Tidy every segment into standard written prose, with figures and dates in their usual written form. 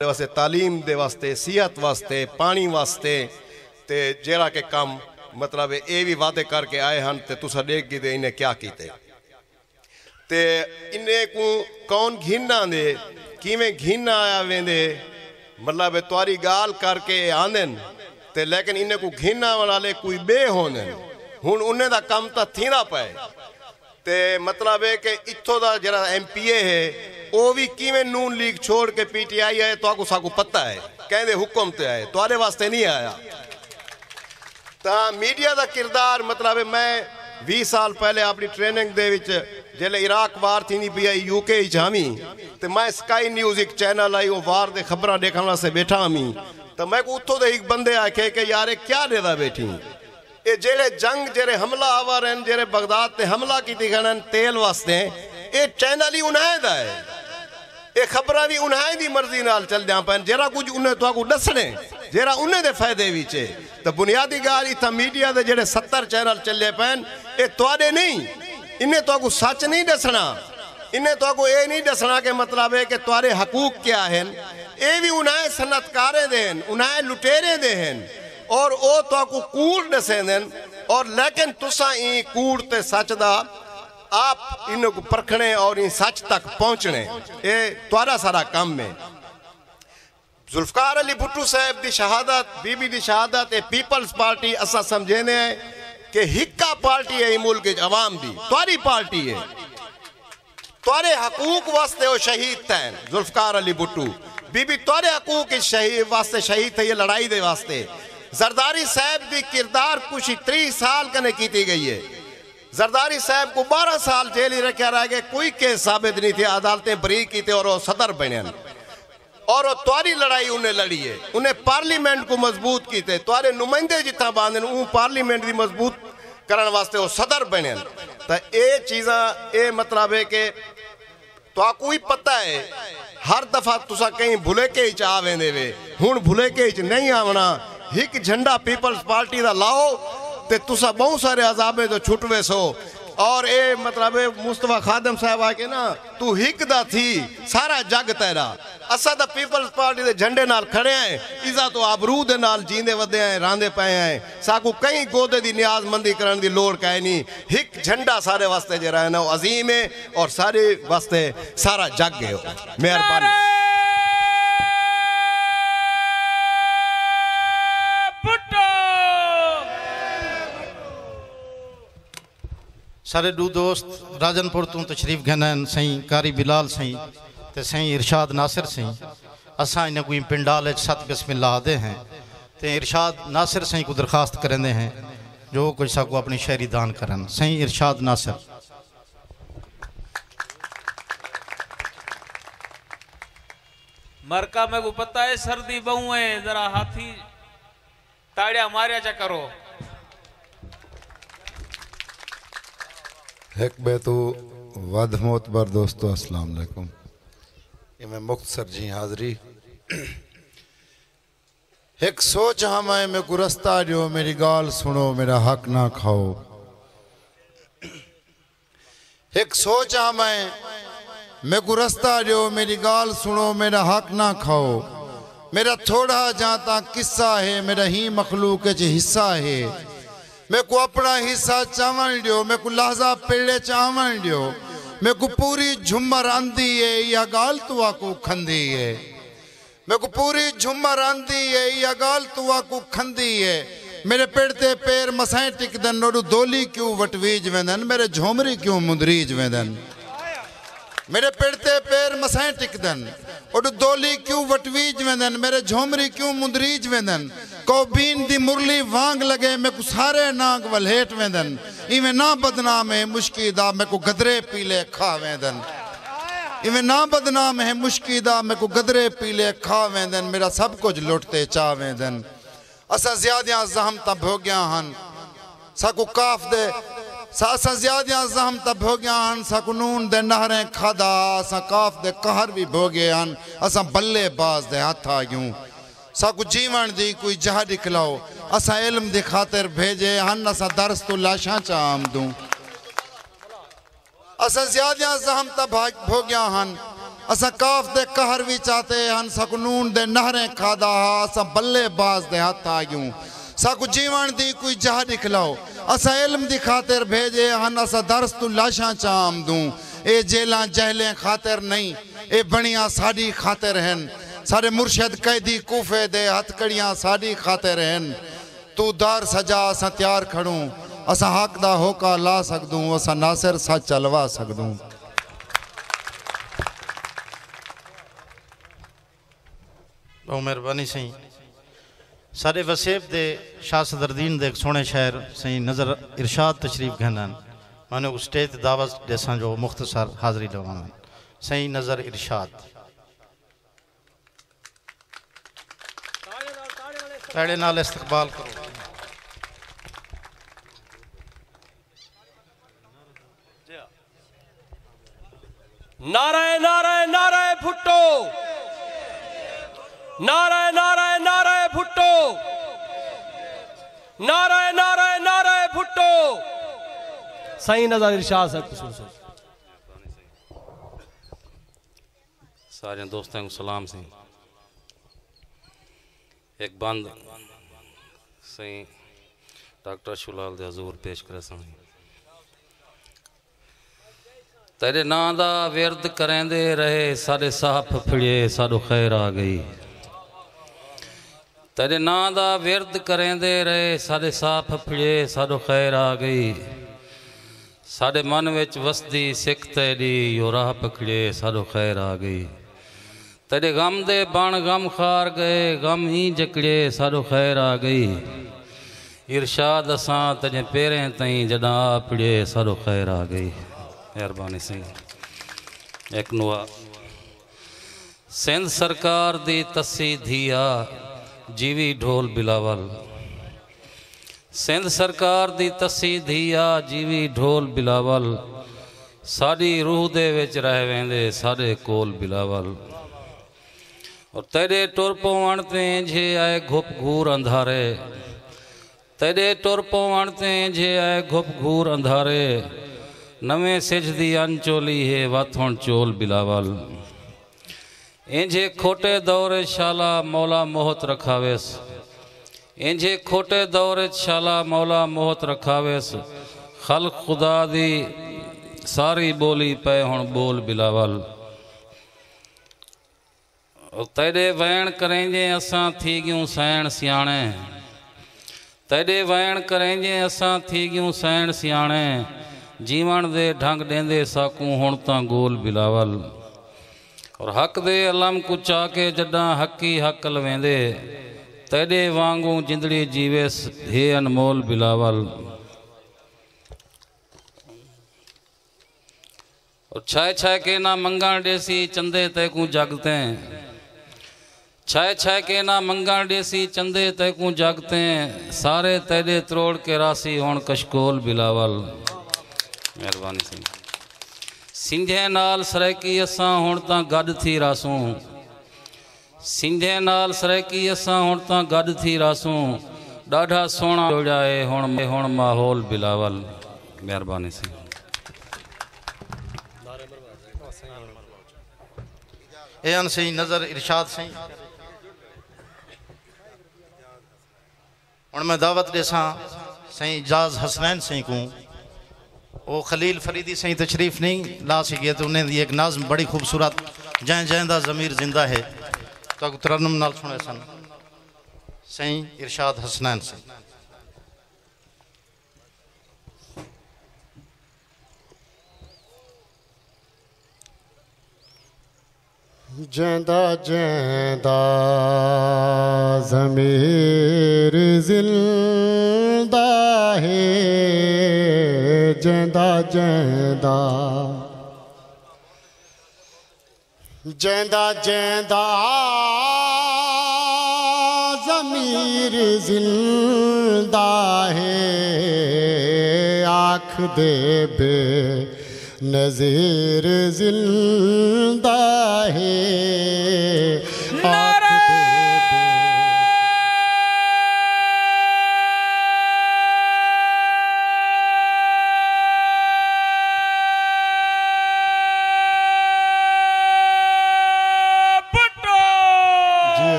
वास्ते तालीम दे वास्ते सेहत वास्ते पानी वास्ते ते जेड़ा के काम मतलब ये भी वादे करके आए हैं ते तुसा देख के इन्हें क्या कीते ते इन्हें को कौन घिना दे किवें घिना आया वेंदे मतलब तुआरी गाल करके आंदन ते लेकिन इन्हें को घिना वाले कोई बे होंदे हुण उन्हें दा काम तो थींदा पे ते मतलब है कि इत्थों दा जरा MPA है वो भी किवें नून लीग छोड़ के PTI है तो आपको साकू पता है कहते हुक्म ते आए तुआरे वास्ते नहीं आया ता मीडिया दा किरदार मतलब है मैं 20 साल पहले अपनी ट्रेनिंग दे विच जेले इराक वार थी पी आई UK जामी तो मैं स्काई न्यूज़ एक चैनल आई वो वार दे खबर देखने वास्ते बैठा हमी तो मैं को उतो दे एक बंदे आखे कि यार क्या देदा बैठी ये जेड़े जंग जेरे हमला आवर हैं जेरे बगदाद ते हमला की खड़न तेल वास्ते ये चैनल ही उन्हें दा है ये खबर भी उन्हें दी मर्जी नाल चल जा पैन जेरा कुछ उन्हें तो को दसने जेरा उन्हें दे फायदे विच तो बुनियादी गाल इतना मीडिया दे जेड़े 70 चैनल चले पैन ये तुआडे नहीं इन्हें तो को सच नहीं दसना इन्हें तो को ये नहीं दसना के मतलब है कि तुआरे हकूक क्या हैं ये भी उन्हें सनतकारे देन उन्हें लुटेरे देन और वो तो को कूड़ दसे देन और लेकिन तुसा ई कूड़ ते सच दा आप इन्हें को परखने और इन सच तक पहुंचने ये तुआरा सारा काम में जुल्फकार अली भुट्टो साहब दी शहादत बीबी दी शहादत ए पीपल्स पार्टी असा समझेने हैं कि हिक्का पार्टी है मुल्क के अवाम दी तुआरी पार्टी है तुआरे हकूक वास्ते वो शहीद थे जुल्फकार अली भुट्टो बीबी तुआरे हकूक के शहीद वास्ते शहीद थे ये लड़ाई दे वास्ते जरदारी साहब दी किरदार कुछ 30 साल कने की गई है जरदारी साहब को 12 साल जेल ही रखा रह गए कोई केस साबित नहीं थे अदालतें बरी की थे और वो सदर बने और वो तुआरी लड़ाई उन्हें लड़ी है उन्हें पार्लियामेंट को मजबूत की थे तुआरे नुमाइंदे जितना बांधे पार्लियामेंट की मजबूत करने वास्ते वो सदर बने तो ये चीज़ा ये मतलब है कि तो कोई पता है हर दफा तुसा कहीं भुले के ही आ वेंदे वे हुण भुले के ही नहीं आवना एक झंडा पीपल्स पार्टी का लाओ ते तुसा बहुत सारे अजाबे तो छुटवे सो और ये मतलब मुस्तफा खादम साहब आके ना तू हिक दा थी सारा जग तेरा असा तो पीपल्स पार्टी के झंडे नाल खड़े हैं इजा तो आबरू दे नाल जींदे वदे हैं रांदे पाए हैं साकू कहीं गोदे दी न्याजमंदी करने की लोड़ कहे नहीं हिक झंडा सारे वास्ते जरा है ना अजीम है और सारे वास्ते सारा जग है मेहरबानी सारे दू दोस्त राजनपुर तो तशरीफ घनन सही कारी बिलाल सही ते सही इरशाद नासिर सही असा इन कोई पिंडाल सत बिस्मिल्लाह दे हैं ते इरशाद नासिर सही को दरखास्त करेंदे हैं जो कुछ साको अपनी शायरी दान करन सही इरशाद नासिर मरका में को पता है सर्दी बहु है जरा हाथी ताड़िया मारिया चा करो एक बेतु वध मोतबर दोस्तों अस्सलाम वालेकुम ये मैं मुख्तसर जी हाज़री एक सोच हमें मैं गुरस्ता जो मेरी गाल सुनो मेरा हक ना खाओ एक सोच हमें मैं गुरस्ता जो मेरी गाल सुनो मेरा हक ना खाओ मेरा थोड़ा जाता किस्सा है मेरा ही मखलूक च हिस्सा है मैं को अपना हिस्सा चावल दियो मैं को लहजा पेड़े चावल दियो मैं को पूरी झुमर आंदी है या गाल तुआ को खंदी है मैं को पूरी झुमर आंदी है या गाल तुआ को खंदी है मेरे पेड़ते पैर मसाए टिकदन नोडू दोली क्यों वटवीज वेंदन मेरे झोमरी क्यों मुंदरीज वेंदन मेरे पेड़ते पैर मसाए टिकदन और दोली क्यों वटवीज वेंदन मेरे झोमरी क्यों मुंदरीज वेंदन कौबीन दी मुरली वांग लगे मैं को सारे नाग वलहेट वेंदन इवें ना बदनाम है मुश्की दा मैं को गदरे पीले खा वेंदन इवें ना बदनाम है मुश्की दा मैं को गदरे पीले खा वेंदन मेरा सब कुछ लुटते चा वेंदन असा ज्यादा जहमत भोगिया हन साकू काफ दे सासा ज्यादा जहमत भोगिया हन साकू नून दे नहरें खादा असा काफ दे कहर भी भोगे हन असा बल्लेबाज दे हाथ आ यूं साकू जीवन दी कोई जहा दिखलाओ असा इल्म दी खातिर भेजे हन असा दर्स तो लाशा चाम दूं असा ज्यादा जहमत भोगिया हन असा काफ दे कहर भी चाहते हन सकु नून दे नहरें खादा हा असा बल्लेबाज दे हाथ आ गयूं सकु जीवन दी कोई जहा दिखलाओ असा इल्म दी खातिर भेजे हन असा दरस तू लाशा चाम दूं ए जेला जहले खातिर नहीं ए बनिया साड़ी खातिर हन सारे मुर्शद कैदी कूफे दे हथकड़ियां साड़ी खातिर हन तू दार सजा असा तैयार खड़ूं असा हक दा होका ला सकदूं असा नासिर सच चलवा सकदूं। बहुत मेहरबानी सही सारे वसेब दे शाह सदरदीन दे एक सोने शायर सही नज़र इरशाद तशरीफ घनन मानो स्टेज दावत जैसा जो मुख्तसर हाज़री लवान सही नज़र इरशाद ताड़े नाल इस्तकबाल करो। नाराय नाराय नाराय भुट्टो नाराय नाराय नाराय भुट्टो नाराय नाराय नाराय भुट्टो सही नज़र इरशाद है। सारे दोस्तों को सलाम से एक बंद सही डॉक्टर शुलाल दे हजूर पेश करे सही तेरे नां दा विरद करेंदे रहे सारे साह फफड़े साडो खैर आ गई तेरे नां दा विरद करेंदे रहे सारे साह फफड़े साडो खैर आ गई साडे मन विच वसदी सिख तेरी यो राह पकड़े साडो खैर आ गई तेरे गम दे बण गम खार गए गम ही जकड़े साडो खैर आ गई इरशाद असां तेरे पेरें तई जडा आपड़े साडो खैर आ गई। मेहरबानी सिंह एक नुआ सिंध सरकार दी तसी धिया जीवी ढोल बिलावल सिंध सरकार दी तसी धिया जीवी ढोल बिलावल साड़ी रूह दे विच रह वेंदे साडे कोल बिलावल और तेरे टुर पवण ते जे आए घुप घूर अंधारे तेरे टुर पवण ते जे आए घुप घूर अंधारे नवे सिजदी अनचोली है वाथों चोल बिलावल इंजे खोटे दौरे शाला मौला मोहत रखावेस इंजे खोटे दौरे शाला मौला मोहत रखावेस खल खुदा दी सारी बोली पे हुण बोल बिलावल तेरे वैण करेंजे असां थी गयूं सैण सियाणे तेरे वैण करेंजे असां थी गयूं सैण सियाणे जीवन दे ढंग देंदे साकू हुण तां गोल बिलावल और हक दे अलम कुचा के जड्डा हकी हक लवेंदे तेरे वांगू जिंदड़ी जीवेस हे अनमोल बिलावल और छाए छाए के ना मंगण देसी चंदे तैकू जागते छाए छाए के ना मंगण देसी चंदे तैकू जागते सारे तेरे त्रोड़ के रासी हुण कशकोल बिलावल। मेहरबानी सिंह सिंधे नाल सरैकी असां हुण तां गॾ थी रासूं सिंधे नाल सरैकी असां हुण तां गॾ थी रासूं ॾाढा सोहणा जोड़ाए हुण माहौल बिलावल। मेहरबानी सिंह एन सही नज़र इरशाद सही हुण मैं दावत ॾेसां सही इजाज़ हसनैन सही को वो खलील फरीदी सही तशरीफ नहीं ला सके तो उन्हें एक नाज़म बड़ी खूबसूरत जै जैंदा ज़मीर जिंदा है तो तरन्नुम नाल सुने सन सही इरशाद हसनैन से जैंदा जैंदा ज़मीर जिंदा है जैंदा जैंदा जैंदा जैंदा ज़मीर जिंदा है आँख दे बे नज़ीर जिंदा है आँख दे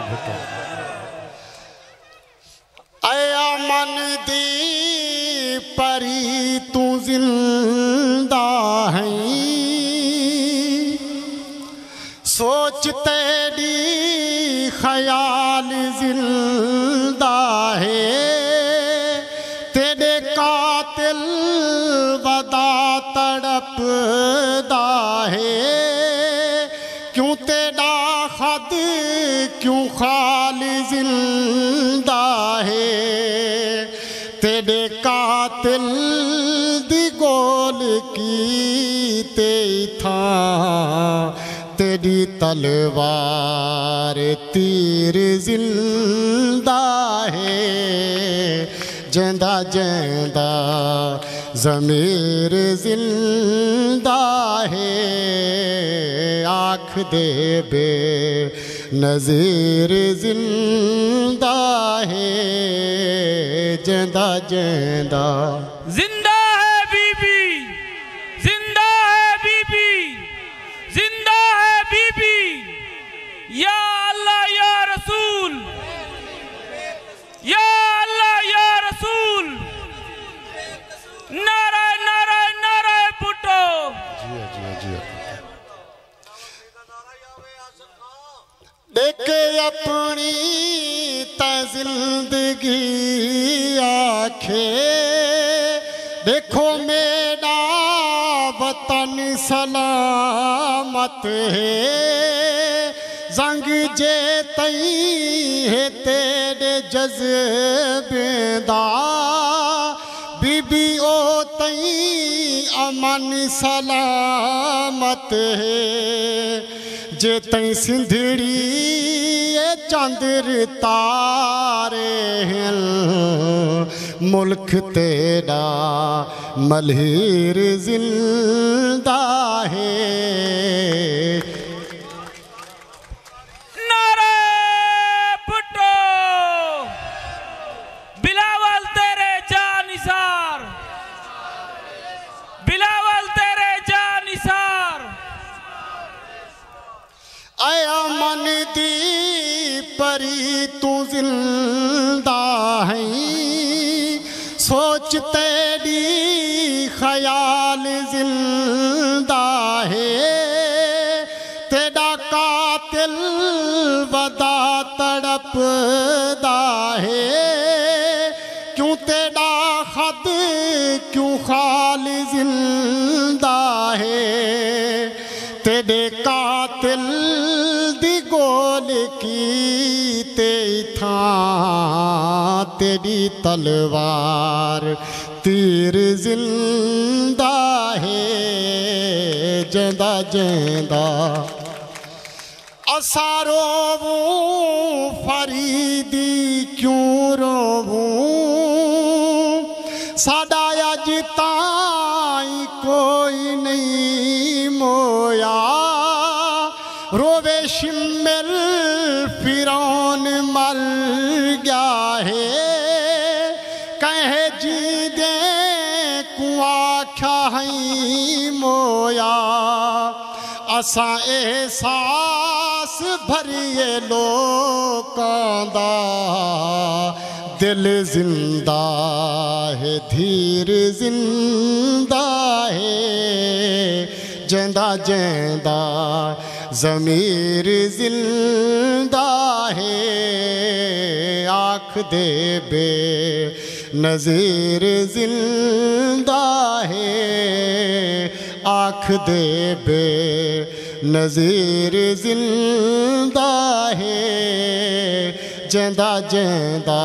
भुट्टो आया मन दी परी तू जिंदा है सोच तेरी ख्याल जिंदा है तेरे कातिल वदा तड़पदा है क्यों तेरा खद क्यों खाल जिंदा है तेरे कातिल दी गोल की ते था तेरी तलवार तीर जिंदा है जिंदा जिंदा ज़मीर जिंदा है आँख दे बे नज़ीर जिंदा है जिंदा जिंदा जिंदा है बीबी, जिंदा है बीबी, जिंदा है बीबी। या अल्लाह या रसूल, या अल्लाह या रसूल। नारा नारा नारा भुट्टो। देखे अपनी ता जिंदगी आखे देखो मेरा वतन सलामत है जंग जे तई है तेरे जज्बे दा बीबी ओ तई अमन सलामत है जे तई सिंधड़ी ये चंद्र तारे हैं मुल्क तेरा मलहीर जिंदा है नारा भुट्टो। बिलावल तेरे जानिसार, बिलावल तेरे जानिसार। आया मन दी परी तू जिंदा है सोच तेरी ख्याल जिंदा है तेरा कातिल वदा तड़पदा है क्यों तेरा खद क्यों खाल जिंदा है तेरे कातिल दी गोल की ते था तेरी तलवार तीर जिंदा है जिंदा जिंदा असा रोवूं फरीदी क्यों रोवूं साडा अज ताई कोई नहीं मोया रोवे शिमल फिरौन मर गया है कहे जी दे कुआख्या है मोया असा एहसास भरिए लोकां दा दिल जिंदा है धीर जिंदा है जिंदा जिंदा ज़मीर जिंदा है आँख दे बे नज़ीर जिंदा है आँख दे बे नज़ीर जिंदा है जिंदा जिंदा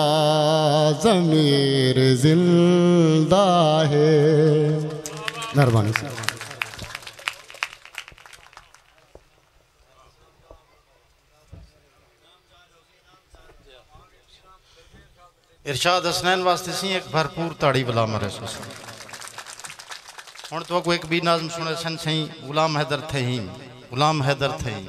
ज़मीर जिंदा है। मेहरबानी। इरशाद हसनैन वास्ते सी एक भरपूर ताड़ी बुला मरे हुण तो को एक भी नाज़म सुने सन सही गुलाम हैदर थे ही गुलाम हैदर थे ही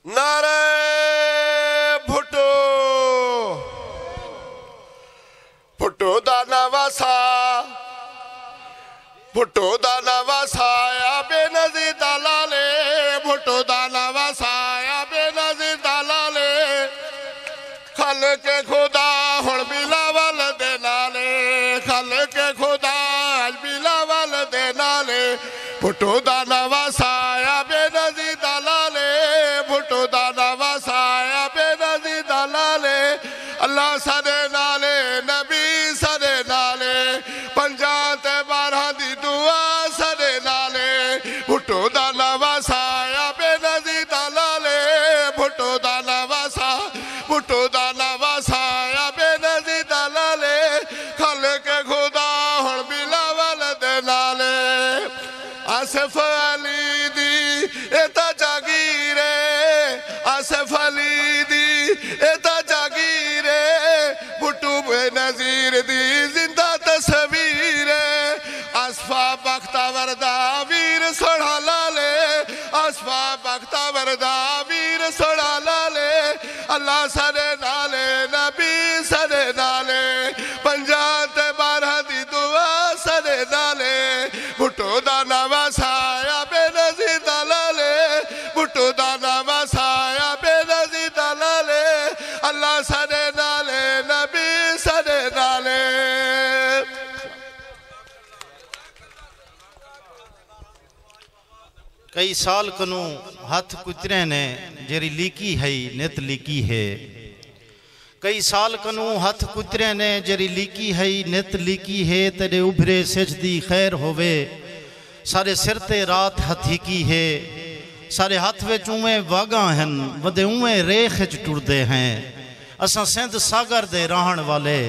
नारे भुट्टो भुट्टो दाना वसाया बेनज़ीर दलाले भुट्टो दाना वसाया बेनज़ीर दलाले खल के खुदा हुण बिलावल दे नाले खल के खुदा बिलावल दे नाले भुट्टो दाना वसाया बेनज़ीर दलाले भुट्टो दाना वसाया बेनज़ीर दलाले अल्लाह सदे नाले नबी सदे नाले पंजाब ते 12 दी दुआ सदे नाले भुट्टो दाना वसाया बेनज़ीर दलाले भुट्टो दाना वसा भुट्टो दाना वसाया बेनज़ीर दलाले खल के खुदा हुण बिलावल दे नाले आसिफ अली दी एता जागीरे आसिफ अली दी एता जागीरे भुट्टो बेनज़ीर दी जिंदा तस्वीर आसफा बख्तावर दा वीर सोड़ा लाले आसफा बख्तावर दा वीर सोड़ा लाले अल्लाह सदे नाले नबी सदे नाले पंजाब ते 12 दी दुआ सदे नाले भुट्टो दाना वसाया बेनज़ीर दलाले भुट्टो दाना वसाया बेनज़ीर दलाले अल्लाह सदे नाले नबी सदे नाले कई साल कनु हाथ कुतरे ने जेरी लीकी है नित लीकी है कई साल कनु हाथ कुतरे ने जेरी लीकी है नित लीकी है तेरे उभरे सजदी खैर होवे सारे सिर ते रात हथीकी है सारे हाथ विच उवें वागा हन वदे उवें रेख च टुरदे हैं असां सिंध सागर दे रहण वाले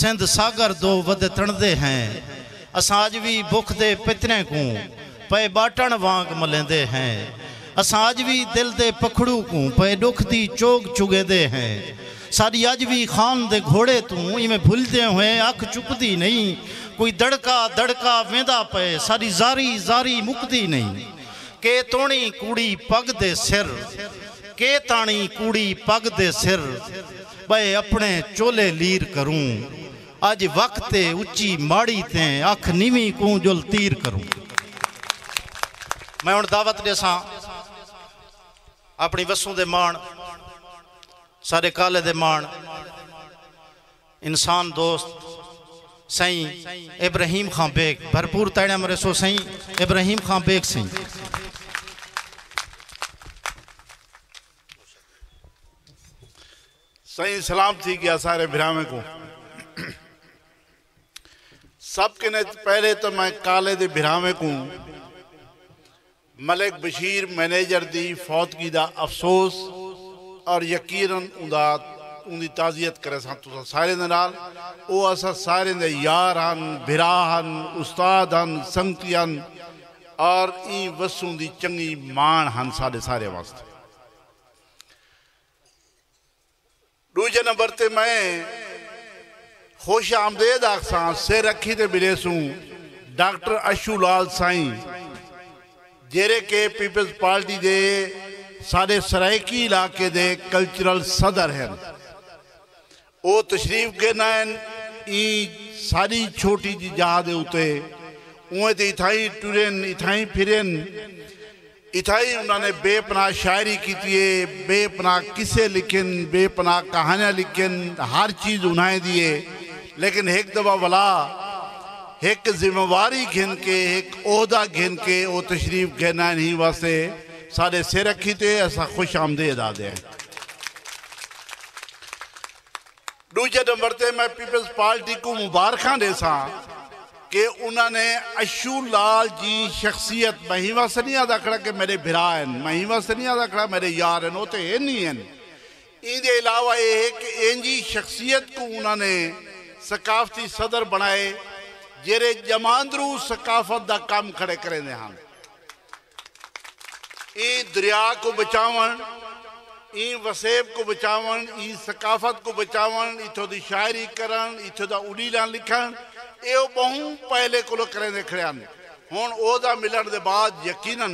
सिंध सागर दो वदे तणदे हैं असां अज भी भुख दे पितरे को पे बाटण वांग मलेंदे हैं असां अज भी दिल दे पखड़ू को पे दुख दी चोग चुगेदे हैं सारी अज भी खान दे घोड़े तू इवें भुलदे हुए अख चुकदी नहीं कोई दड़का दड़का वेंदा पे सारी जारी जारी मुकदी नहीं के तोणी कूड़ी पग दे सिर के ताणी कूड़ी पग दे सिर बे अपने चोले लीर करूं अज वक्त उच्ची माड़ी ते अख नीवी को जुल तीर करूं मैं हुण दावत देसा अपनी वसू दे मान सारे काले दे मान इंसान दोस्त सही इब्राहिम खां बेग भरपूर ताड़िया मरे सो सही इब्राहिम खां बेग सही सही सलाम थी गया सारे बिरामे को सबके ने पहले तो मैं काले दे बिरामे को मलिक बशीर मैनेजर दी फौतगी दा अफसोस और यकीनन उनकी ताज़ियत करे तुसा सारे दे नाल ओ असा सारे दे यार हन भिरा हन उस्ताद हन संगती हन और ई वसू दी चंगी मान हन सारे सारे वास्ते दूजे नंबर ते मैं खुश आमदेद आखसा सिर रखी ते मिलेसूं डॉक्टर अशू लाल साईं जेरे के पीपल्स पार्टी दे सारे सरायकी इलाके दे कल्चरल सदर हैं वो तशरीफ गना ई सारी छोटी जी जहा दे उते उए ते इथाई टुरन इथाई फिरन इथाई उन्होंने बेपनाह शायरी की बेपनाह किस्से लिखन बेपनाह कहानियाँ लिखन हर चीज़ उन्हें दिए लेकिन एक दफ़ा वाला एक जिम्मेवारी घिन के एक ओहदा घिन के वो तशरीफ गना ही वास्ते सारे सिर रखी थे असा खुश आमदेद आदे दूजे नंबर ते मैं पीपल्स पार्टी को मुबारक देसा कि उन्होंने अशू लाल जी शख्सियत महिमा से नहीं आदा खड़ा कि मेरे भिरा हैं महिमा से नहीं आदा खड़ा मेरे यार हैं वो तो है नहीं हैं इनके अलावा ये है कि इंजी शख्सियत को उन्होंने सकाफती सदर बनाए जेरे जमांदरू सकाफत दा काम खड़े करेंदे हैं ई दरिया को बचावन ई वसेब को बचावन ई सकाफत को बचावन इथों दी शायरी करन इथों दा उलीला लिखन ये बहु पहले को करेंदे खड़े हैं हुण ओदा मिलन दे बाद यकीनन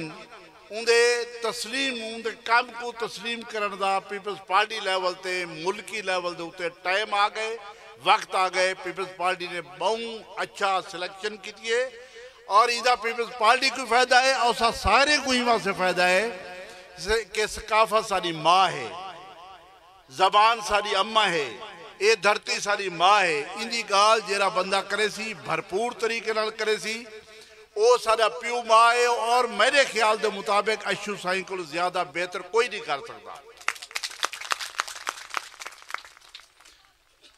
उनके तस्लीम उनके काम को तस्लीम करन दा पीपल्स पार्टी लैवल ते मुल्की लैवल दे उत्ते टाइम आ गए वक्त आ गए पीपल्स पार्टी ने बहुत अच्छा सिलेक्शन की और इदा पीपल्स पार्टी को फायदा है और सारे को ही से फायदा है कि सकाफत सारी माँ है, जबान सारी अम्मा है, ये धरती सारी माँ है। इंदी गाल जेरा बंदा करे सी भरपूर तरीके नाल करे सी वो सारा प्यू माँ है। और मेरे ख्याल के मुताबिक अशू साईं को ज्यादा बेहतर कोई नहीं कर सकता।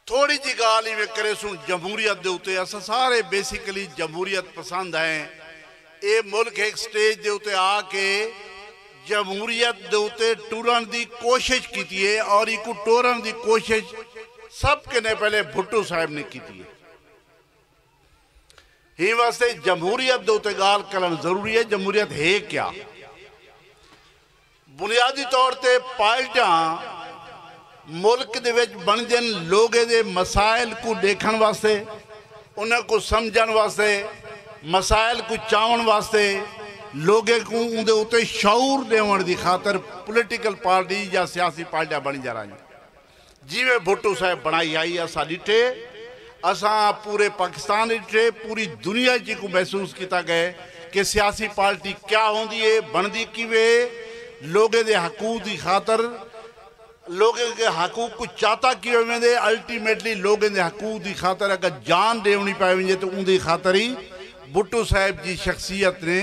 थोड़ी जी गाल ही करे सू जमहूरियत के उत्ते अस सारे बेसिकली जमहूरियत पसंद है। ये मुल्क एक स्टेज के उत्ते आके जमहूरियत के उत्ते टुरन की कोशिश की है और इको टोरन की कोशिश सबके ने पहले भुट्टो साहब ने की है। ही वास्ते जमहूरियत के उत्ते गाल करना जरूरी है। जमहूरियत है क्या? बुनियादी तौर पर पार्टियां मुल्क दे विच बन जन लोगों के मसाइल को देखने वास्ते, उन्हें को समझन वास्ते, मसाइल को चावन वास्ते, लोगों को उनके उत्ते शऊर देवन की खातर पोलिटिकल पार्टी या सियासी पार्टियां बन जा रही। जिमें भुट्टो साहब बनाई आई असा डिठे, असा पूरे पाकिस्तान डिठे, पूरी दुनिया जी को महसूस किया गया कि सियासी पार्टी क्या होती है, बनती किवें, लोगों के हकूक की खातर, लोगों के हकूक को चाहता किए वेंदे। अल्टीमेटली लोगों के हकूक की खातर अगर जान देनी पाए वजे तो उनकी खातर ही भुट्टो साहब की शख्सियत ने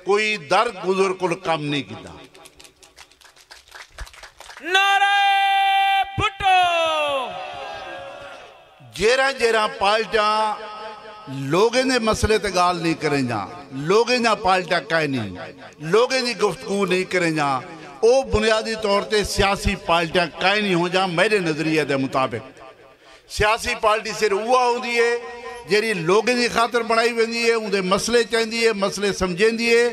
कोई दर गुजर को काम नहीं किया। नारे भुट्टो। जेरा जेरा पार्टियां लोगों के मसले ते गाल नहीं करें जा, लोगों ना पार्टियां कह नहीं, लोगों की गुफ्तगू नहीं करें जा, वो बुनियादी तौर पर सियासी पार्टियां कहीं नहीं हो जा। मेरे नजरिए के मुताबिक सियासी पार्टी सिर्फ वह होती है जी लोगों की खातर बनाई वेंदी है, उनके मसले चाहती है, मसले समझेंदी है,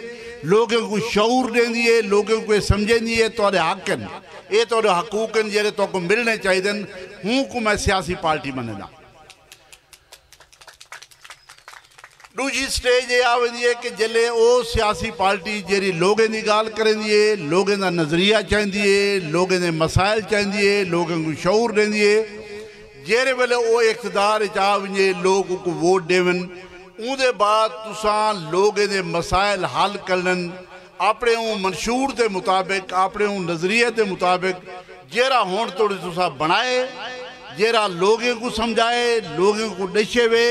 लोगों को शऊर देंदी है, लोगों को समझेंदी है तो हक हैं, ये तो हकूक हैं जेरे तो मिलने चाहिए। हूँ को मैं सियासी पार्टी मनना। दूजी स्टेज ये आ वेंदी है कि जल्ले वो सियासी पार्टी जी लोगों की गाल करेंदी है, लोगों का नजरिया चाहती है, लोगों के मसाइल चाहती है, लोगों को शऊर देंदी है। जेरे वेले वो इख्तिदार आ वजे, लोग को वोट देवन, उनके बाद तुसा लोगों के मसाइल हल करन अपने मंशूर के मुताबिक, अपने नजरिए के मुताबिक जेरा होने तोड़ी तुसा बनाए, जेरा लोगों को समझाए, लोगों को दसे वे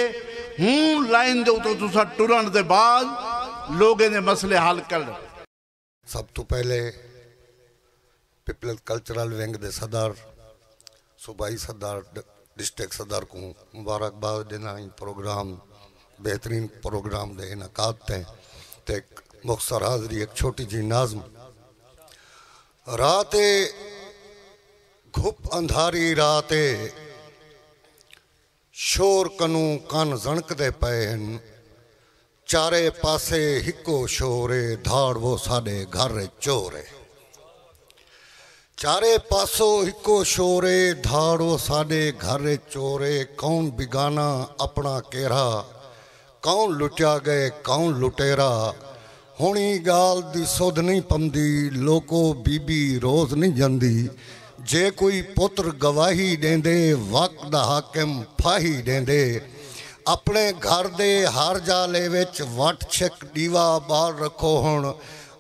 हूँ लाइन दे तो तुसा टुरन के बाद लोगों के मसले हल कर। सब तो पहले पीपल्स कल्चरल विंग के सदर, सूबाई सदर, डिस्ट्रिक्ट सदर को मुबारकबाद देना। प्रोग्राम बेहतरीन प्रोग्राम के इनकाद ते मुख्तसर हाजरी एक छोटी जी नाज़म। रात घुप अंधारी रात शोर कनू कन जणकदे पे हैं, चारे पासे हिको शोरे धाड़ वो साडे घर चोरे। चारे पासो हिको शोरे धाड़ वो साडे घर चोरे। कौन बिगाना अपना केरा, कौन लुटिया गए कौन लुटेरा। हुणी गाल दी सुध नहीं पमदी, लोको बीबी रोज नहीं जंदी। जे कोई पुत्र गवाही देंदे, वक्त दा हाकिम फाही देंदे। अपने घर दे हर जाले विच वट छिक दीवा बाल रखो हुण,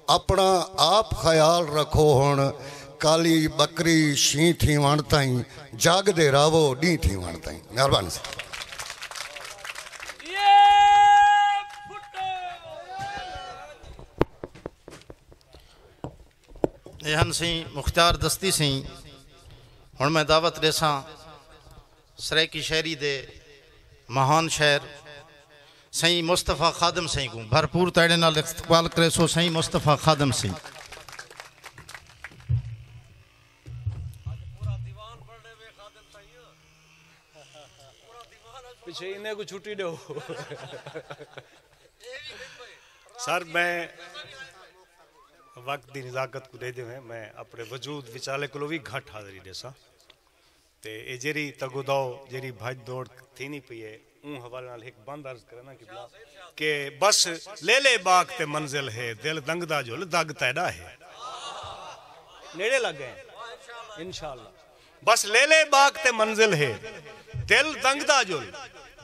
अपना आप ख्याल रखो हुण। काली बकरी शी थी वण ताईं, जागदे रावो डी थी वण ताईं। मेहरबानी। एहन सी मुख्तार दस्ती सी हुण मैं दावत देसा सराइकी शहरी दे महान शहर सही मुस्तफ़ा खादम सही को भरपूर ताड़े नाल इस्तकबाल करे। सो सही मुस्तफ़ा खादम सही। पीछे इन्हें को छुट्टी दो। सर मैं वक्त की नज़ाकत को दे देवे, मैं अपने वजूद विचाले को भी घट हाज़री देसा ते ए जेरी तगुदाओ जेरी भज दौड़ थी नहीं पई है ऊँ हवाले नाल एक बंद अर्ज करना कि बस ले ले बाग ते मंजिल है, दिल दंगदा झुल दग तैदा है। नेड़े लग गए इंशाअल्लाह। बस ले ले बाग ते मंजिल है, दिल दंगदा झुल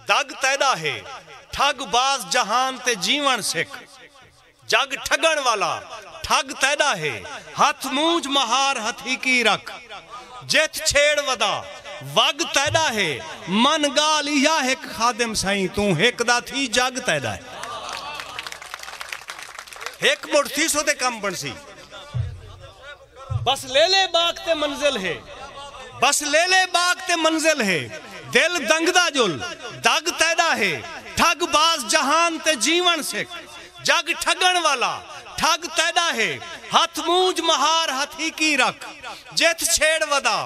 दग तैदा है ठग बाज जहान ते जीवन सिख जग ठगण वाला ठग तैदा है हथ मूंज महार हथी की रख जेत छेड़ वदा वग तैदा है मन गाल या एक खादिम साईं तू एक दा थी जग तैदा है एक मुठ थी सो ते कम बनसी बस ले ले बाग ते मंजिल है बस ले ले बाग ते मंजिल है दिल दंगदा जुल दग तैदा है ठग बाज जहान ते जीवन सिख जग ठगण वाला ठग तैदा है हथ मूंज महार हथी की रख जेत छेड़ वदा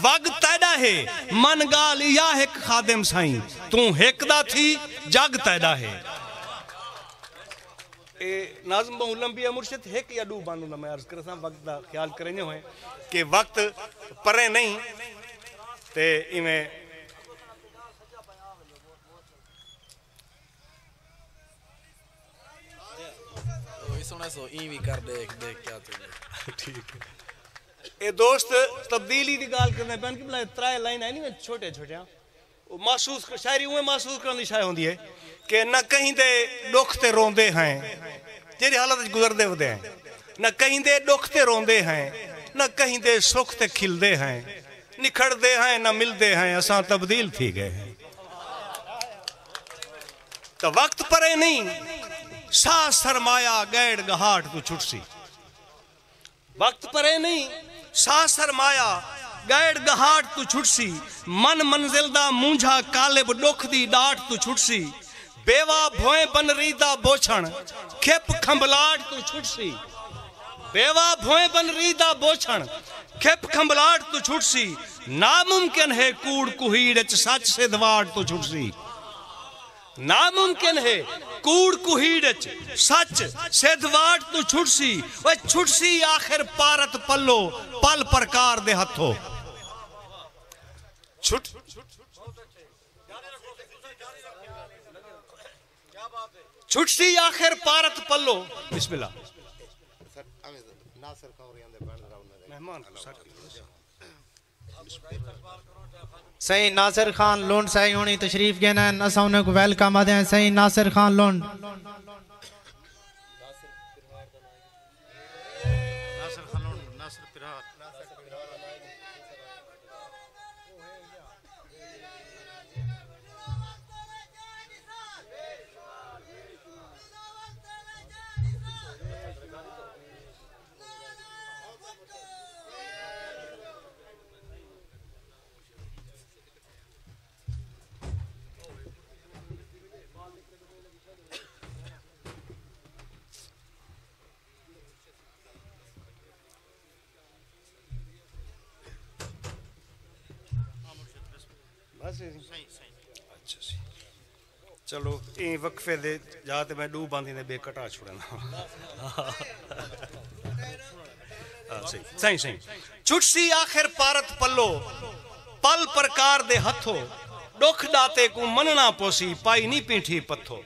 वग तैदा है मन गाल या एक खादिम साईं तू हेकदा थी जग तैदा है ए नाज़िम बहु लंबिया मुर्शिद हेक या डू बांधू ना मैं अर्ज करसा वक्त दा ख्याल करने होए कि वक्त परे नहीं ते इवें सो ई भी कर देख क्या ठीक है ए दोस्त तब्दीली दी गाल करने पैन कि भला त्रै लाइन है नहीं छोटे छोटे वो महसूस शायरी उहे महसूस करने दी शाय होंदी है कि न कहीं दे दुख ते रोंदे हैं जेड़ी हालत गुजरदे वदे हैं न कहीं दे दुख ते रोंदे हैं न कहीं दे सुख ते खिलदे हैं निखड़दे हैं न मिलदे हैं असां तब्दील थी गए हैं तो वक्त परे नहीं सा सरमाया गैड़ गहाट तू छुटसी वक्त परे नहीं सा सरमाया गैड़ गहाट तू छुटसी मन मंजिल दा मूंझा कालिब दुख दी डाट तू छुटसी बेवा भोए बन रीदा बोछण खेप खंबलाट तू छुटसी बेवा भोए बन रीदा बोछण खेप खंबलाट तू छुटसी नामुमकिन है कूड़ कुहीड़ सच से दवाट तू छुटसी नामुमकिन है कूड़ कुहीड़ सच सेधवाट तू छुटसी वह छुटसी आखिर पारत पल्लो पल प्रकार दे हथो छुट छुटसी आखिर पारत पल्लो बिस्मिल्लाह मेहमान सही नासिर खान लोंड सही होनी तशरीफ गेनन असा उन्हें को वेलकम आदे हैं सही नासिर खान लोंड चलो ये वक्फे दे जाते मैं डू बांधी ने बेकटा छुड़ना सही सही सही छुटसी आखिर पारत पल्लो पल प्रकार दे हथो दुख दाते को मनना पोसी पाई नी पीठी पत्थो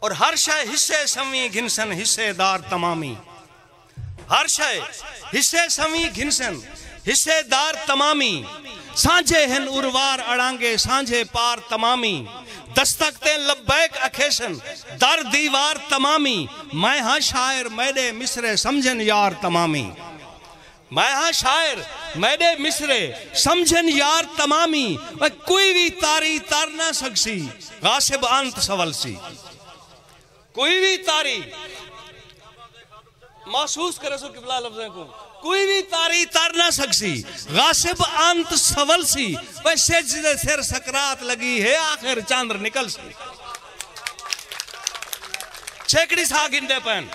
और हर शय हिस्से सवी घिनसन हिस्सेदार तमामी हर शय हिस्से सवी घिनसन हिस्सेदार तमामी सांझे हिन उर्वार अड़ांगे सांझे पार तमामी दस्तकते लब्बैक अखेशन दर दीवार तमामी मैं हाँ शायर मैडे मिसरे समझन यार तमामी मैं हाँ शायर मैडे मिसरे समझन यार तमामी वह कोई भी तारी तार ना सकसी गासिब अंत सवलसी कोई भी तारी महसूस करे सो किबला लफ्ज़ों को कोई भी तारी तार ना सकसी गासिब अंत सवल सी वैसे सिर सकरात लगी है आखिर चांद्र निकल सी छेकड़ी सा गिंदे पन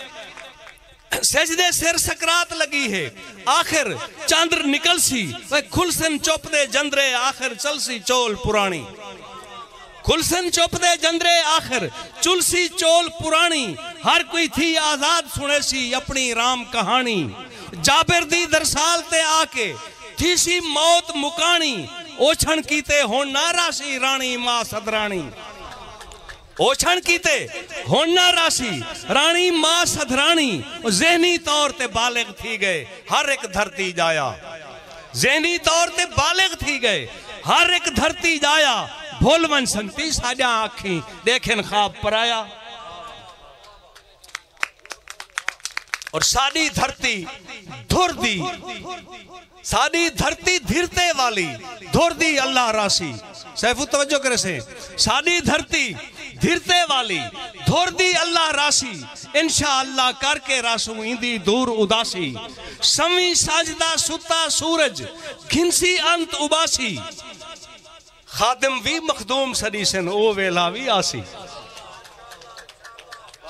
सजदे सिर सकरात लगी है आखिर चांद्र निकल सी वह खुलसन चुप दे जंदरे आखिर चल सी चोल पुरानी खुलसन चुप दे जंदरे आखिर चुलसी चोल पुरानी हर कोई थी आजाद सुने सी अपनी राम कहानी जाबिर दी दरसाल ते आके थी सी मौत मुकानी ओछण कीते होन नारासी रानी मां सदरानी ओछण कीते होन नारासी रानी मां सदरानी ज़हनी तौर ते बालिग थी गए हर एक धरती जाया ज़हनी तौर ते बालिग थी गए हर एक धरती जाया भूल वन संगती साजा आखी देखें ख्वाब पराया। और साड़ी धरती धुर दी, साड़ी धरती धीरते वाली धुर दी अल्लाह रासी। सैफु तवज्जो करे से, साड़ी धरती धीरते वाली धुर दी अल्लाह रासी। इंशाअल्लाह करके रासू इंदी दूर उदासी। समी साजदा सुता सूरज घिनसी अंत उबासी। खादिम भी मखदूम सदी सन ओ वेला भी आसी।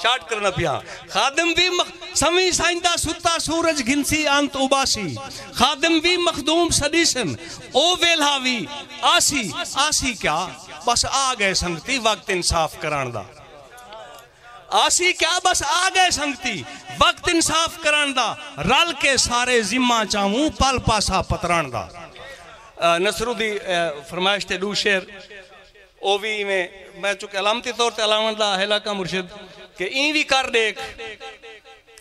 शार्ट करना पिया। खादिम भी समी साइंदा सुता सूरज घिनसी अंत उबासी। खादिम भी मखदूम सदीसन ओ वेला भी आसी। आसी क्या बस आ गए संगती वक्त इंसाफ करान दा। आसी क्या बस आ गए संगती वक्त इंसाफ करान दा। रल के सारे जिम्मा चाहूं पल पासा पतरान दा। नसरुद्दी फरमाइश ते दू शेर ओ भी में मैं चुके अलामती तौर ते अलामत दा हेला का मुर्शिद कि ई भी कर देख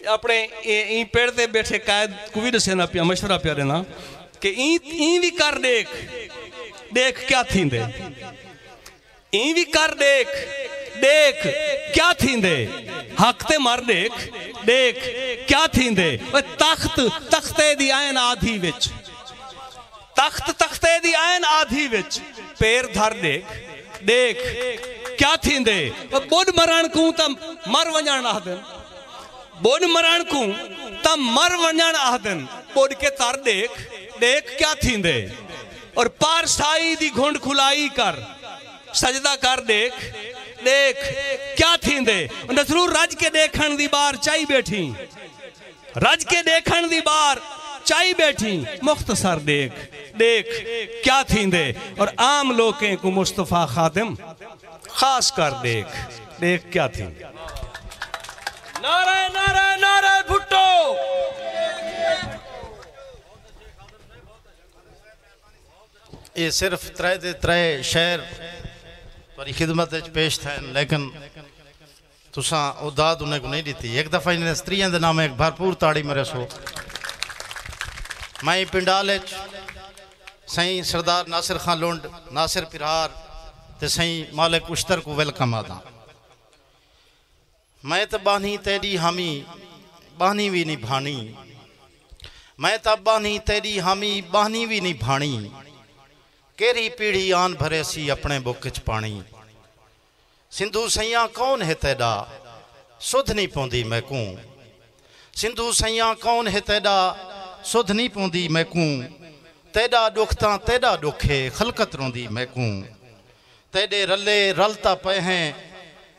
अपने ई पेड़ ते बैठे कायद को भी दसे ना पिया मशवरा पिया देना कि ई भी कर देख देख क्या थींदे। ई भी कर देख देख क्या थींदे। हक ते मर देख देख क्या थींदे। तख्त तख्ते दी आयन आधी विच, तख्त तख्ते दी आयन आधी विच पैर धर देख देख क्या थींदे। बुध मरण को तम मर वञण आदन, बुध मरण को तम मर वञण आदन। बुध के तर देख देख क्या थींदे। और पारसाई दी घुंड खुलाई कर सजदा कर देख देख क्या थींदे। नसरू रज के देखण दी बार चाई बैठी, रज के देखण दी बार चाई बैठी। मुख्तसर देख देख क्या थींदे। और आम लोकें को मुस्तफा खादिम खास कर देख देख क्या थींदे। नारे नारे नारे भुट्टो। ये सिर्फ त्रै दे त्रै शेर तुरी खिदमत पेश थे, लेकिन तुसा उदाद उन्हें को नहीं दी। एक दफ़ा इन्हें स्त्रियों के नाम एक भरपूर ताड़ी मेरे सो। मैं पिंडाल सही सरदार नासिर खान लुंड नासिर पिरहार ते सही मालिक उश्तर को वेलकम आदा। मैं तो बानी तेरी हामी बानी भी नहीं भानी, मैं तो बानी तेरी हामी बानी भी नहीं भानी। केरी पीढ़ी आन भरे सी अपने बुक च पानी। सिंधु सैया कौन है तेरा सुध नहीं पौंदी मैं कूं। सिंधु सैया कौन है तेरा सुध नहीं पौंदी मैं कूं। तेरा दुख ता तेरा दुखे खलकत रोंदी मैं कूं। तेरे रले रलता पे हैं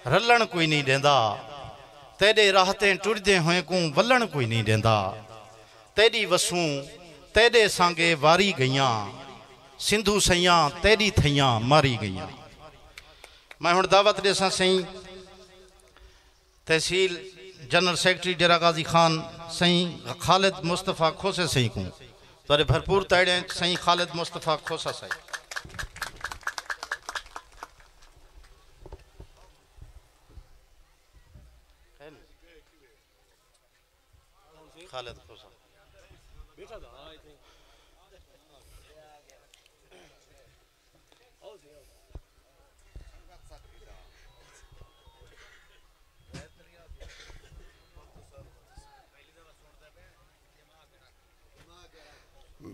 रलन कोई नहीं देंदा। तेरे राहते टुरदे हुए को वलन कोई नहीं देंदा। तेरी वसूं तेरे सांगे वारी गईयां। सिंधु सैया तेरी थैया मारी गईयां। मैं हुण दावत देसा सही तहसील जनरल सेक्रेटरी डेरा गाजी खान सही खालिद मुस्तफ़ा खोसे सही को तारे भरपूर ताड़े सही खालिद मुस्तफ़ा खोसा सही खालिद खोसा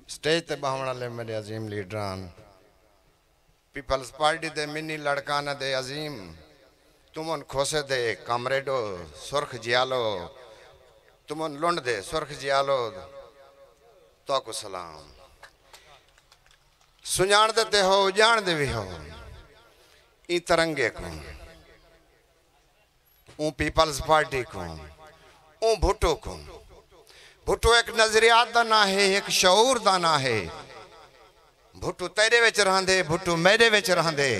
स्टेज ते बहण वाले मेरे अजीम लीडरान पीपल्स पार्टी दे मिनी लड़काना दे अजीम तुमन खोसे दे कामरेडो सुर्ख जियालो तुमन लुंड दे सुर्ख जियालो तो को सलाम। सुजान देते हो जान दे भी हो ई तरंगे को ऊ पीपल्स पार्टी को ऊ भुट्टो को। भुट्टो एक नजरियात दा ना है एक शऊर दा ना है। भुट्टो तेरे विच रहंदे भुट्टो मेरे विच रहंदे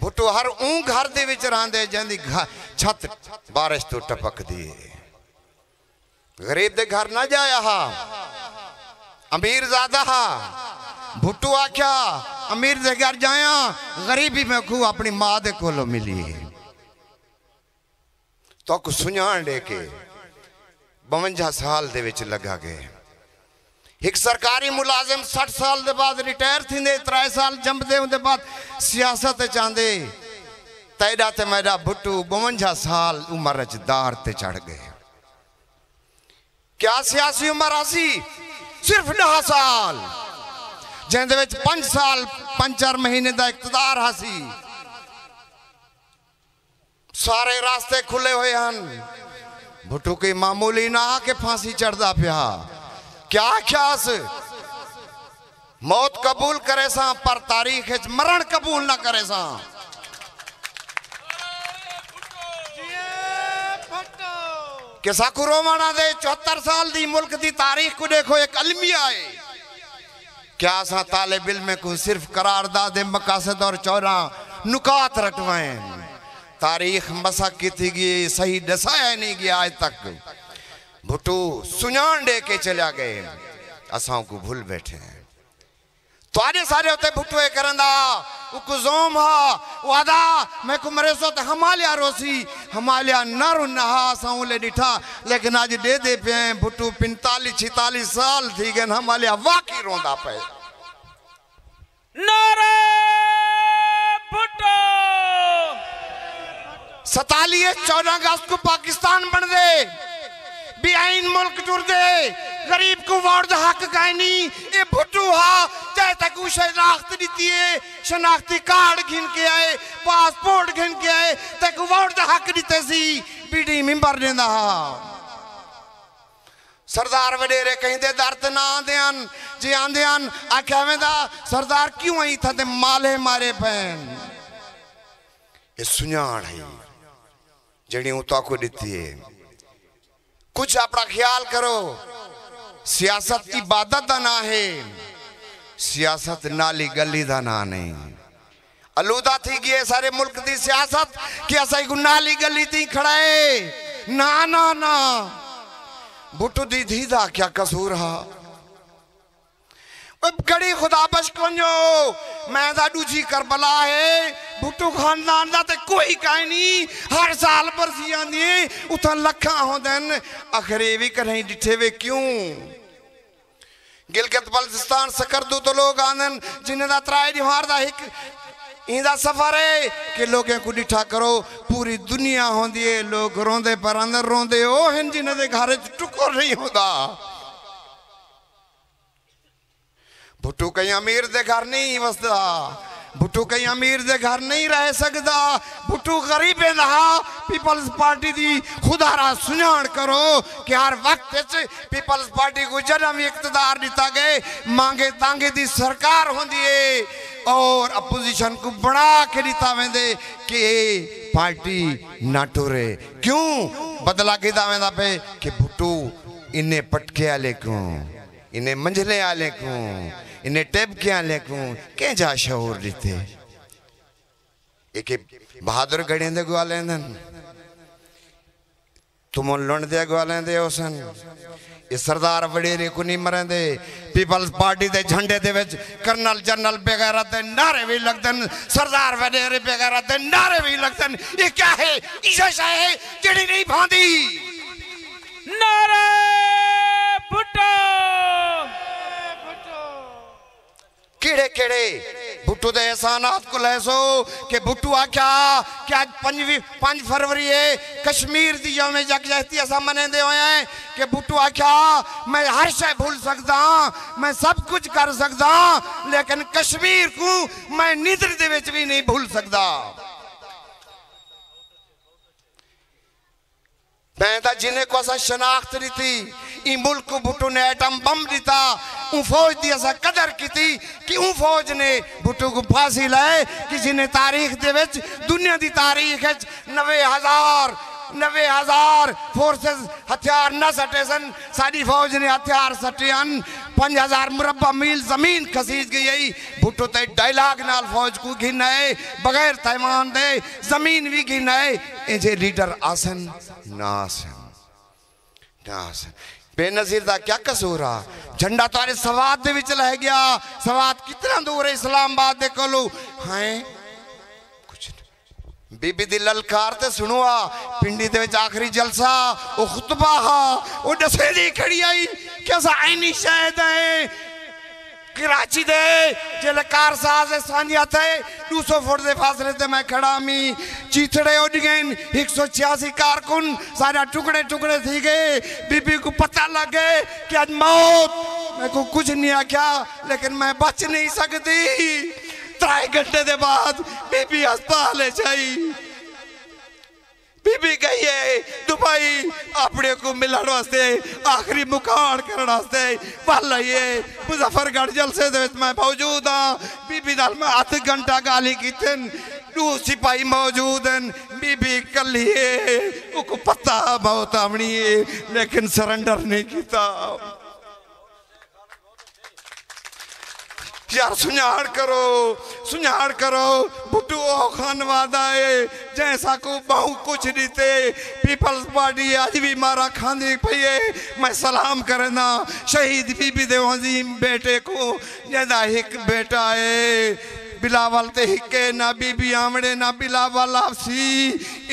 भुट्टो हर ऊ घर दे विच रहंदे जंदी छत बारिश तो टपकदी। गरीब दे घर ना जाया हा अमीर ज्यादा हा। भुट्टो आख्या अमीर दे घर जाया गरीबी में खू अपनी मां दे कोलों मिली। तो को सुजान लेके 52 साल दे विच लगा गए। एक सरकारी मुलाजिम 60 साल के बाद रिटायर थींदे 3 साल जंपदे उनके बाद सियासत चाहते तैडा ते मैडा भुट्टू 52 साल उम्र दार ते चढ़ गए। क्या सियासी उम्र आसी सिर्फ 10 साल जिंदे विच 5 साल 5-4 महीने का इकतदार हासी। सारे रास्ते खुले हुए हैं। भुट्टू की मामूली ना के फांसी चढ़दा पिया। क्या ख्यास मौत कबूल करे सा पर तारीख मरण कबूल ना करे सा। कि साकू रोमाना दे 74 साल दी मुल्क दी तारीख को देखो एक अलमिया है। क्या सा तालिब इल्म को सिर्फ करारदाद मकासद और 14 नुकात रटवाएं। तारीख मसा की थी गई सही दसाया नहीं गया आज तक। भुट्टू सुनान दे के चला गए असां को भूल बैठे हैं। तो सारे होते भुट्टू करंदा उकुजोम हा वादा मैं को मरे सो हमालिया रोसी हमालिया नर नहा साउले डिठा लेकिन आज दे दे पे भुट्टू 45-46 साल थी गए हमालिया वाकई रोंदा पे। नारे भुट्टो 14 अगस्त को पाकिस्तान बन दे बेआईन मुल्क जुड़ दे गरीब को वोट दा हक काहे नहीं। ये भुट्टू हा चाहे तक शनाख्त दी है शनाख्ती कार्ड घिन के आए पासपोर्ट घिन के आए तक वोट दा हक दीते सी बीडी मेंबर देंदा हा। सरदार वडेरे कहिंदे दर्द ना आंदेन जे आंदेन आख्या वेंदा सरदार क्यों आई था ते माले मारे पैन। ये सुनाण है जड़ी उता को दीती है। कुछ अपना ख्याल करो। सियासत इबादत का ना है सियासत नाली गली का ना नहीं। अलूदा थी गई सारे मुल्क की सियासत कि असा नाली गली थी खड़ाए ना ना ना। भुट्टू दी धी दा क्या कसूर हा। गड़ी खुदा बश कोंजो मैं दा दूजी करबला है। भुट्टू खानदान दा ते कोई काई नहीं। हर साल बरसी आंदी उथा लखा होंदन आखिर भी कहीं डिठे वे क्यों। गिलगित बल्तिस्तान सकरदू तो लोग आंदन जिन्हें दा त्राई दीवार दा एक इंदा सफर है कि लोगों को डिठा करो पूरी दुनिया होंदी है। लोग रोंदे पर अंदर रोंदे ओ हैं जिन्हें दे घर टुकर नहीं होता। भुट्टू कहीं अमीर दे घर नहीं वसदा। भुट्टू कहीं अमीर दे घर नहीं रह सकता। भुट्टू गरीब रहा। पीपल्स पार्टी दी खुदारा सुनान करो कि हर वक्त पीपल्स पार्टी को जन्म इख्तिदार दिता गए मांगे तांगे दी सरकार होंदी है और अपोजिशन को बना के दिता वेंदे कि पार्टी ना टुरे। क्यों बदला के दावेंदा पे कि भुट्टू इन्हें पटके आले को इन्हें मंझले आले को इन्हें टेप के आले को के जा शहूर दीते। एक बहादुर गड़े दे ग्वाले तुम लुण दे ग्वाले दे ओसन ये सरदार वडेरे को नहीं मरेंदे। पीपल्स पार्टी दे झंडे दे विच कर्नल जनरल वगैरह दे नारे भी लगदन सरदार वडेरे वगैरह दे नारे भी लगदन। ये क्या है इशा है जड़ी नहीं भांदी। नारे भुट्टो केड़े केड़े भुट्टू दे एहसानात को लैसो कि भुट्टू आख्या कि आज 5 फरवरी है कश्मीर दी यौम यकजहती असा मनेंदे होए हैं कि भुट्टू आख्या मैं हर शय भूल सकदा मैं सब कुछ कर सकदा लेकिन कश्मीर को मैं निदर दे विच भी नहीं भूल सकदा। मैं तो जिन्हें को असा शनाख्त दी थी ई मुल्क को भुट्टू ने एटम बम दिता ऊ फौज दी असा कदर की थी कि ऊ फौज ने भुट्टू को फांसी लाए कि जिन्हें तारीख दे विच दुनिया दी तारीख 90,000 फोर्सेस हथियार न सटे सन। साड़ी फौज ने हथियार सटे अन 5,000 मुरब्बा मील जमीन खसीज गई। भुट्टो ते डायलॉग नाल फौज को घिनाए बगैर तैमान दे जमीन भी घिनाए। इंजे लीडर आसन नासन नासन बेनजीर दा क्या कसूर आ। झंडा तारे सवाद दे विच लह गया। सवाद कितना दूर है इस्लामाबाद दे कोलो हैं कुछ बीबी दी ललकार ते सुनो आ पिंडी दे विच आखिरी जलसा ओ खुतबा हा ओ दसे दी खड़ी आई क्या आईनी शायद है कराची दे जेले कारसाज सांझा थे 200 फुट के फासले ते मैं खड़ा मी चीथड़े उड़ गए 186 कारकुन सारा टुकड़े टुकड़े थी गए बीबी को पता लग गए कि आज मौत मैं को कुछ नहीं आख्या लेकिन मैं बच नहीं सकती 3 घंटे के बाद बीबी अस्पताल जाई बीबी गई है दुबई अपने को मिलन वास्ते आखिरी मुखान करने वास्ते पल ये मुजफ्फरगढ़ जलसे दे मैं मौजूद हाँ बीबी नाल मैं 8 घंटा गाली की 2 सिपाही मौजूद हैं बीबी कली है उनको पता मौत आवनी है लेकिन सरेंडर नहीं किया यार सुझाड़ करो भुट्टो खान वादा है जैसा को बहु कुछ दीते पीपल्स पार्टी आज भी मारा खांदी पई है मैं सलाम करना शहीद बीबी देवाजीम बेटे को जदा एक बेटा है बिलावल ते हिके ना बीबी आमड़े ना बिलावल आपसी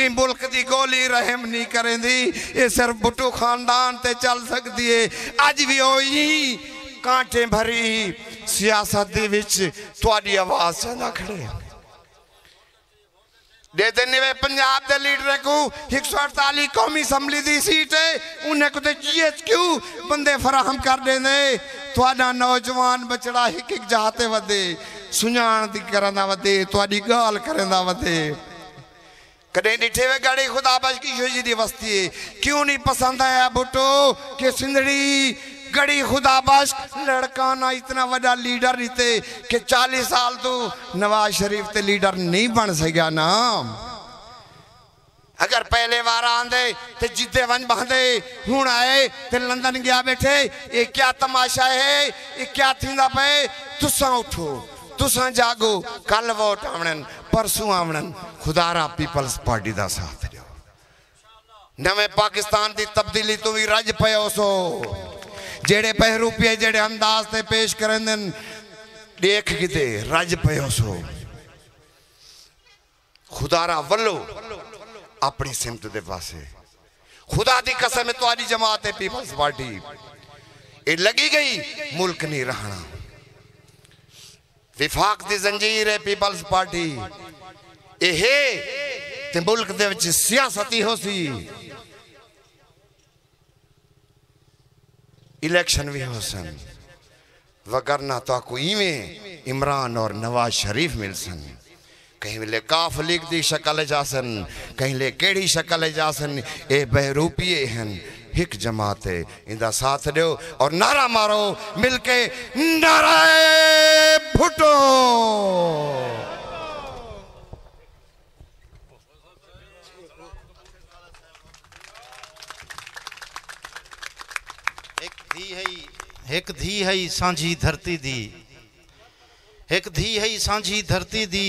ये मुल्क दी गोली रहम नहीं करेंदी ये सिर्फ भुट्टो खानदान ते चल सकती है आज भी होई कांटे भरी सियासत दे विच तुहाडी आवाज़ चंदा खड़े दे देने वे पंजाब दे लीडर को 148 कौमी असम्बली दी सीट है उन्हें को ते GHQ बंदे फराहम कर देने तुहाडा नौजवान बचड़ा एक जाते वदे सुझाण दी करंदा वदे तुहाडी गाल करंदा वदे कदे डिठे वे गाड़ी खुदा बच की योजी दी वस्ती है क्यों नहीं पसंद आया भुट्टो के सिंधड़ी गड़ी खुदा बश लड़का ना इतना बड़ा लीडर रहते कि 40 साल तो नवाज शरीफ ते लीडर नहीं बन सका ना अगर पहले बार आंदे ते जिद्दे वन बंदे हुण आए ते लंदन गया बैठे ये क्या तमाशा है ये क्या थींदा पे तुसा उठो तुसा जागो कल वोट आवणन परसों आवणन खुदारा पीपल्स पार्टी दा साथ दियो नवे पाकिस्तान दी तब्दीली तो भी रज पयो सो जेड़े बहरूपिए जेड़े अंदाज से पेश करें देख किते रज पयो सो खुदारा वल्लो अपनी सिमत दे पासे खुदा दी कसम है तुम्हारी जमात है पीपल्स पार्टी ये लगी गई मुल्क नहीं रहना विफाक दी जंजीर है पीपल्स पार्टी ये ते मुल्क दे विच सियासती हो सी इलेक्शन भी हो सन वगरना तो को इवें इमरान और नवाज शरीफ मिल सन कहीं ले काफ लीग दी शक्ल जासन कहीं ले केड़ी शक्ल जासन ए बहरूपिए हैं एक जमात है इंदा साथ दो और नारा मारो मिलके नारा भुट्टो एक धी है सांझी धरती दी एक धी है सांझी धरती दी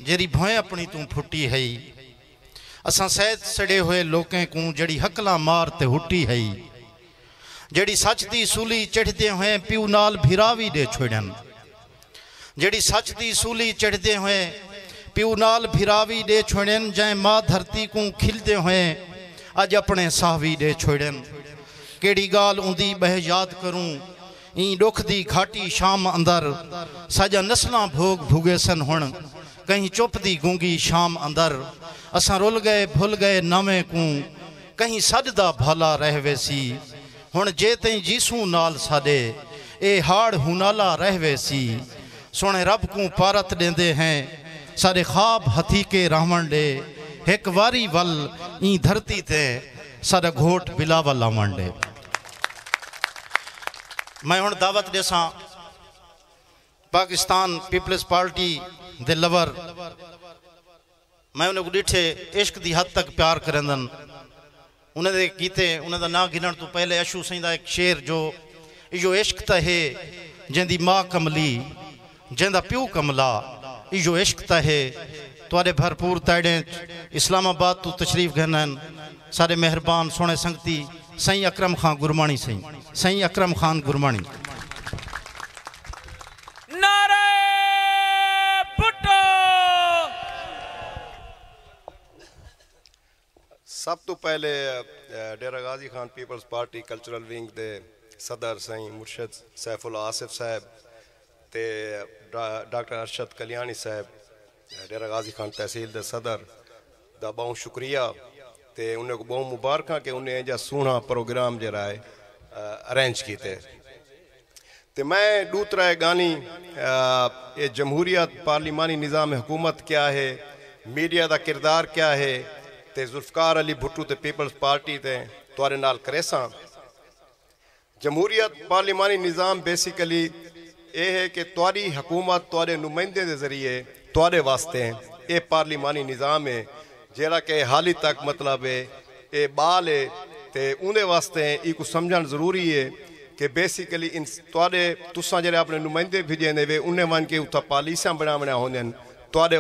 जेरी भोए अपनी तू फुटी है असा सैद सड़े हुए लोकें को जड़ी हकला मार ते हुटी है जड़ी सच दी सूली चढ़ते हुए प्यू नाल भिरावी दे छोड़न जड़ी सच दी सूली चढ़ते हुए प्यू नाल भिरावी दे छोड़न जै माँ धरती को खिलते हुए अज अपने साहवी दे छोड़न केड़ी गाल उंदी बह याद करूं ई दुख दी घाटी शाम अंदर सजा नस्लां भोग भुगे सन हुण कहीं चुप दी गूंगी शाम अंदर असां रुल गए भुल गए नामे को कहीं सजदा भाला रह वेसी हुण जे तई जीसू नाल साडे ए हाड़ हुनाला रह वेसी सोने रब को पारत देंदे हैं सारे ख्वाब हथी के रावण दे एक वारी वल ई धरती ते सारा घोट बिलावल आवन दे मैं हुण दावत देसा पाकिस्तान पीपल्स पार्टी दे लवर मैं उन्हें को डिठे इश्क दी हद तक प्यार करंदन उन्हें दे कीते उन्हें दा ना गिनण तो पहले अशू सिंह दा एक शेर जो इश्क त है जिंदी माँ कमली जिंदा प्यू कमला इजो इश्क त है तुआरे भरपूर ताड़े इस्लामाबाद तो तशरीफ गहनन सारे मेहरबान सोने संगती सही अकरम खान गुरमानी सही अकरम खान गुरमानी नारे भुट्टो सब तो पहले Dera Ghazi Khan peoples party cultural wing दे सदर सईं मुर्शद सैफुल आसिफ साहब ते डॉक्टर अरशद कल्याणी साहब डेरा गाजी खान तहसील दे सदर दा बहुत शुक्रिया ते उन्हें को बहुत मुबारक कि उन्हें जा सोहना प्रोग्राम जरा है अरेंज किए। तो मैं दूसरा गानी ये जमहूरियत पार्लिमानी निज़ाम हुकूमत क्या है, मीडिया का किरदार क्या है, ते जुल्फकार अली भुट्टू ते पीपल्स पार्टी ते तुआरे नाल करेसा। जमहूरियत पार्लिमानी निज़ाम बेसिकली ये है कि तुआरी हुकूमत तुआरे नुमाइंदे के जरिए तुआरे वास्ते ये पार्लिमानी निज़ाम है जेड़ा कि हाली तक मतलब है ये बाल है ते उन्हें वास्ते इको समझना जरूरी है कि बेसिकली इन तुआरे तुसा जेड़े अपने नुमाइंदे भेजे वे उन्हें वन के उत्था पॉलिसियां बनावना होंदे तुआरे